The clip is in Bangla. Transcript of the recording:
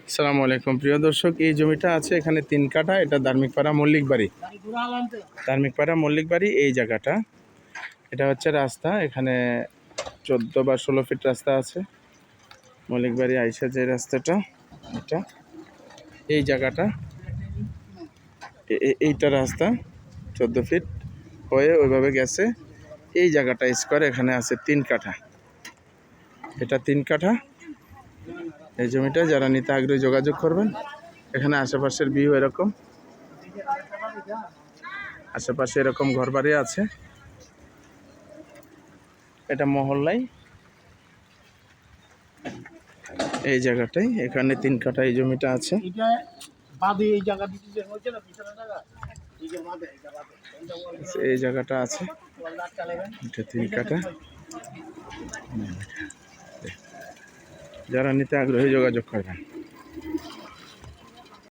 আসসালামু আলাইকুম প্রিয় দর্শক, এই জমিটা আছে এখানে 3 কাঠা। এটা ধার্মিকপাড়া মল্লিক বাড়ি। ধার্মিকপাড়া মল্লিক বাড়ি এই জায়গাটা। এটা হচ্ছে রাস্তা, এখানে 14 বা 16 ফিট রাস্তা আছে। মল্লিক বাড়ি আইসা যে রাস্তাটা, এটা এই জায়গাটা, এইটা রাস্তা 14 ফিট হয়ে ওইভাবে গেছে। এই জায়গাটা স্কোয়ার, এখানে আছে 3 কাঠা। এটা 3 কাঠা। এই জমিটা যারা নিতে আগ্রহী যোগাযোগ করবেন। এখানে আশেপাশের ভিউ এরকম, আশেপাশে এরকম ঘরবাড়ি আছে। এটা মহল্লায় এই জায়গাটাই, এখানে 3 কাঠা এই জমিটা আছে। এই জায়গাটা আছে, এটা 3 কাঠা। যারা নিতে আগ্রহী যোগাযোগ করবেন।